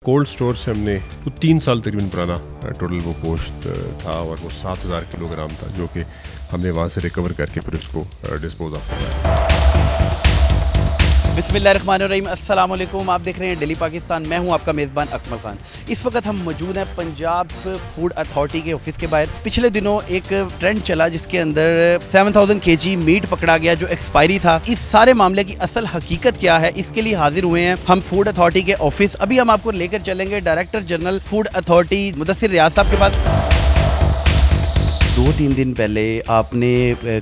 Cold store से हमने वो 3 साल तकरीबन पुराना टोटल वो गोश्त था और वो 7000 किलोग्राम था जो कि हमने वहाँ से रिकवर करके फिर उसको डिस्पोज ऑफ किया। बिस्मिल्लाहिर्रहमानिर्रहीम, अस्सलाम वालेकुम। आप देख रहे हैं डेली पाकिस्तान। मैं हूं आपका मेज़बान अकमल खान। इस वक्त हम मौजूद हैं पंजाब फूड अथॉरिटी के ऑफिस के बाहर। पिछले दिनों एक ट्रेंड चला जिसके अंदर 7000 kg मीट पकड़ा गया जो एक्सपायरी था। इस सारे मामले की असल हकीकत क्या है, इसके लिए हाजिर हुए हैं हम फूड अथॉरिटी के ऑफिस। अभी हम आपको लेकर चलेंगे director general food authority Mudassir Riaz साहब के पास। 2-3 दिन पहले आपने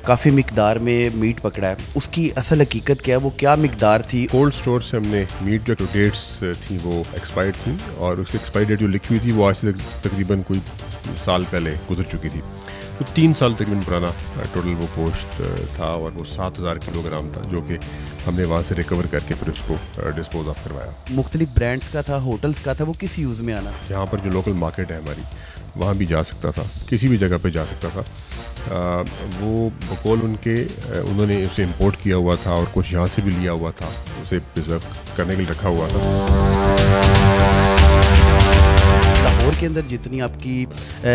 काफ़ी मिकदार में मीट पकड़ा है, उसकी असल हकीकत क्या है, वो क्या मिकदार थी? कोल्ड स्टोर से हमने मीट जो डेट्स थी वो एक्सपायर्ड थी और उसकी एक्सपायरी डेट जो लिखी हुई थी वो आज से तकरीबन कोई साल पहले गुजर चुकी थी। तो 3 साल तकरीबन पुराना टोटल वो गोश्त था और वो 7000 किलोग्राम था जो कि हमने वहाँ से रिकवर करके फिर उसको डिस्पोज ऑफ करवाया। मुख्तलिफ ब्रांड्स का था, होटल्स का था, वो किस यूज़ में आना? यहाँ पर जो लोकल मार्केट है हमारी वहाँ भी जा सकता था, किसी भी जगह पे जा सकता था। वो बकौल उन्होंने उसे इंपोर्ट किया हुआ था और कुछ यहाँ से भी लिया हुआ था, उसे प्रिजर्व करने के लिए रखा हुआ था। लाहौर के अंदर जितनी आपकी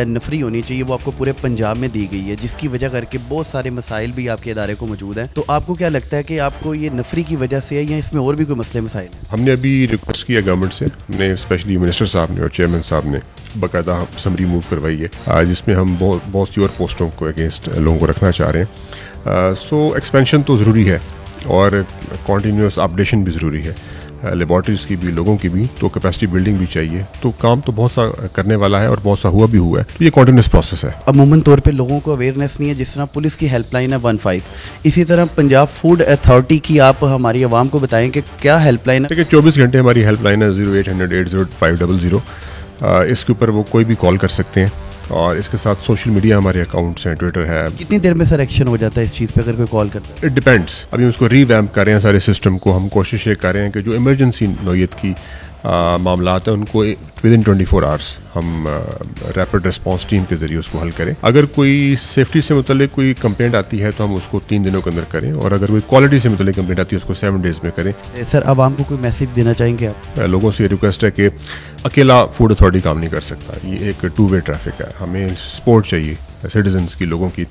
नफरी होनी चाहिए वो आपको पूरे पंजाब में दी गई है, जिसकी वजह करके बहुत सारे मसाइल भी आपके इदारे को मौजूद हैं। तो आपको क्या लगता है कि आपको ये नफरी की वजह से है या इसमें और भी कोई मसले मसाइल हैं? हमने अभी रिक्वेस्ट किया गवर्नमेंट से, हमने स्पेशली मिनिस्टर साहब ने और चेयरमैन साहब ने बाकायदा समरी मूव करवाई है जिसमें हम बहुत सी और पोस्टों को अगेंस्ट लोगों को रखना चाह रहे हैं। सो एक्सपेंशन तो ज़रूरी है और कॉन्टीन्यूस अपडेशन भी ज़रूरी है, लेबॉर्ट्रीज़ की भी, लोगों की भी, तो कैपेसिटी बिल्डिंग भी चाहिए। तो काम तो बहुत सा करने वाला है और बहुत सा हुआ भी हुआ है, तो ये कॉन्टीन्यूस प्रोसेस है। अमूमन तौर पे लोगों को अवेयरनेस नहीं है। जिस तरह पुलिस की हेल्पलाइन है 15, इसी तरह पंजाब फूड अथॉरिटी की आप हमारी आवाम को बताएं कि क्या हेल्पलाइन है? देखिए 24 घंटे हमारी हेल्पलाइन है 0800 80500। इसके ऊपर वो कोई भी कॉल कर सकते हैं और इसके साथ सोशल मीडिया हमारे अकाउंट्स हैं, ट्विटर है। कितनी देर में सर एक्शन हो जाता है इस चीज़ पे अगर कोई कॉल करता है? It depends. अभी उसको रीवैम्प कर रहे हैं सारे सिस्टम को। हम कोशिश ये कर रहे हैं कि जो इमरजेंसी नौयत की मामलात हैं उनको विद इन 24 आवर्स हम रैपिड रिस्पांस टीम के जरिए उसको हल करें। अगर कोई सेफ्टी से मुतल्लिक कोई कंप्लेंट आती है तो हम उसको 3 दिनों के अंदर करें और अगर कोई क्वालिटी से मुतल्लिक कंप्लेंट आती है उसको 7 डेज में करें। सर आवाम को कोई मैसेज देना चाहेंगे आप? लोगों से रिक्वेस्ट है कि अकेला फूड अथॉरिटी काम नहीं कर सकता, ये एक 2-वे ट्रैफिक है। हमें सपोर्ट चाहिए सिटीजन्स की, लोगों की।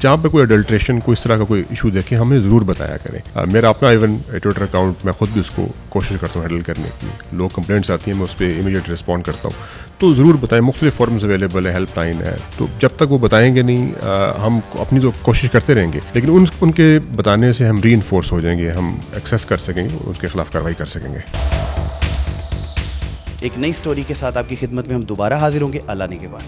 जहाँ पे कोई अडल्ट्रेशन, कोई इस तरह का कोई इशू देखें हमें ज़रूर बताया करें। मेरा अपना इवन ट्विटर अकाउंट, मैं खुद भी उसको कोशिश करता हूँ हैंडल करने की। लोग कंप्लेंट्स आती हैं, मैं उस पर इमीडिएट रिस्पॉन्ड करता हूँ। तो ज़रूर बताएं, मुख्तलिफ फॉर्म्स अवेलेबल है, हेल्पलाइन है। तो जब तक वो बताएंगे नहीं हम अपनी तो कोशिश करते रहेंगे, लेकिन उनके बताने से हम रीइंफोर्स हो जाएंगे, हम एक्सेस कर सकेंगे, उसके खिलाफ कार्रवाई कर सकेंगे। एक नई स्टोरी के साथ आपकी खिदमत में हम दोबारा हाजिर होंगे। अल्लाह निगहबान।